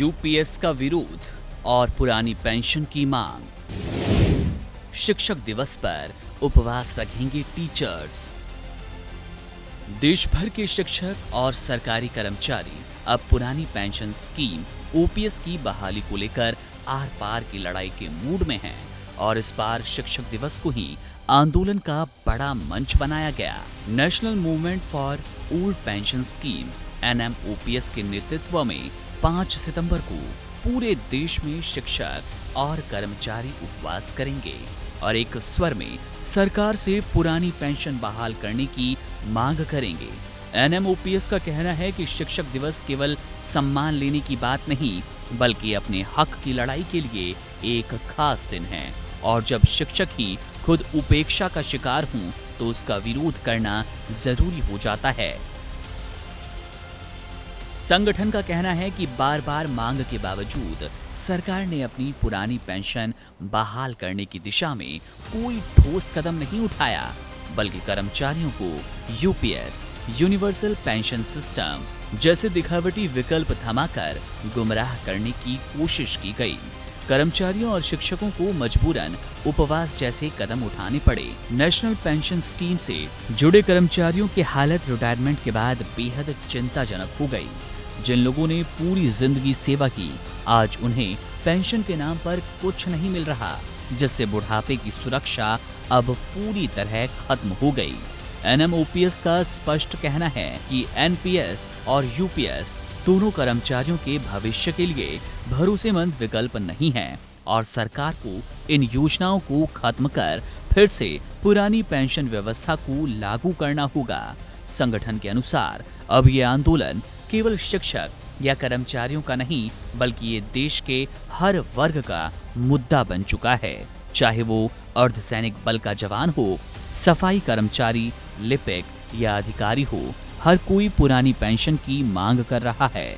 UPS का विरोध और पुरानी पेंशन की मांग। शिक्षक दिवस पर उपवास रखेंगे टीचर्स। देश भर के शिक्षक और सरकारी कर्मचारी अब पुरानी पेंशन स्कीम ओपीएस की बहाली को लेकर आर पार की लड़ाई के मूड में हैं और इस बार शिक्षक दिवस को ही आंदोलन का बड़ा मंच बनाया गया। National movement for old pension scheme NMOPS के नेतृत्व में 5 सितंबर को पूरे देश में शिक्षक और कर्मचारी उपवास करेंगे और एक स्वर में सरकार से पुरानी पेंशन बहाल करने की मांग करेंगे। NMOPS का कहना है कि शिक्षक दिवस केवल सम्मान लेने की बात नहीं, बल्कि अपने हक की लड़ाई के लिए एक खास दिन है और जब शिक्षक ही खुद उपेक्षा का शिकार हों तो उसका विरोध करना जरूरी हो जाता है। संगठन का कहना है कि बार बार मांग के बावजूद सरकार ने अपनी पुरानी पेंशन बहाल करने की दिशा में कोई ठोस कदम नहीं उठाया, बल्कि कर्मचारियों को यूपीएस यूनिवर्सल पेंशन सिस्टम जैसे दिखावटी विकल्प थमाकर गुमराह करने की कोशिश की गई। कर्मचारियों और शिक्षकों को मजबूरन उपवास जैसे कदम उठाने पड़े। नेशनल पेंशन स्कीम से जुड़े कर्मचारियों की हालत रिटायरमेंट के बाद बेहद चिंताजनक हो गई। जिन लोगों ने पूरी जिंदगी सेवा की, आज उन्हें पेंशन के नाम पर कुछ नहीं मिल रहा, जिससे बुढ़ापे की सुरक्षा अब पूरी तरह खत्म हो गई। NMOPS का स्पष्ट कहना है कि NPS और UPS दोनों कर्मचारियों के भविष्य के लिए भरोसेमंद विकल्प नहीं है और सरकार को इन योजनाओं को खत्म कर फिर से पुरानी पेंशन व्यवस्था को लागू करना होगा। संगठन के अनुसार अब ये आंदोलन केवल शिक्षक या कर्मचारियों का नहीं, बल्कि ये देश के हर वर्ग का मुद्दा बन चुका है। चाहे वो अर्धसैनिक बल का जवान हो, सफाई कर्मचारी, लिपिक या अधिकारी हो, हर कोई पुरानी पेंशन की मांग कर रहा है।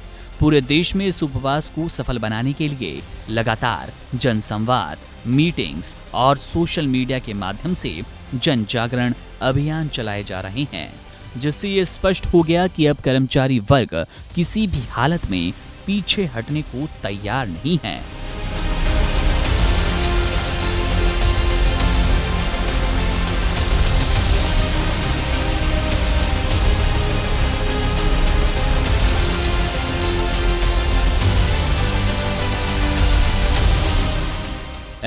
पूरे देश में इस उपवास को सफल बनाने के लिए लगातार जनसंवाद, मीटिंग्स और सोशल मीडिया के माध्यम से जन जागरण अभियान चलाए जा रहे हैं, जिससे ये स्पष्ट हो गया कि अब कर्मचारी वर्ग किसी भी हालत में पीछे हटने को तैयार नहीं है।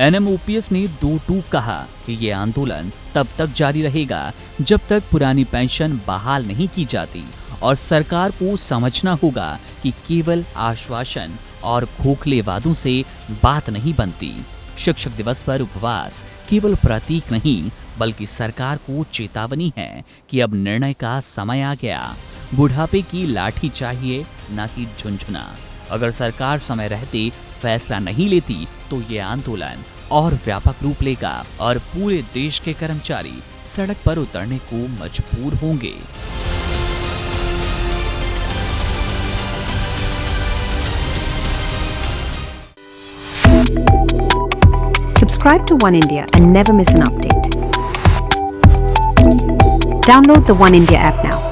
NMOPS ने 2 टूक कहा कि ये आंदोलन तब तक जारी रहेगा जब तक पुरानी पेंशन बहाल नहीं की जाती और सरकार को समझना होगा कि केवल आश्वासन और खोखले वादों से बात नहीं बनती। शिक्षक दिवस पर उपवास केवल प्रतीक नहीं, बल्कि सरकार को चेतावनी है कि अब निर्णय का समय आ गया। बुढ़ापे की लाठी चाहिए, न कि झुनझुना। अगर सरकार समय रहते फैसला नहीं लेती तो ये आंदोलन और व्यापक रूप लेगा और पूरे देश के कर्मचारी सड़क पर उतरने को मजबूर होंगे। Subscribe to One India and never miss an update. Download the One India app now.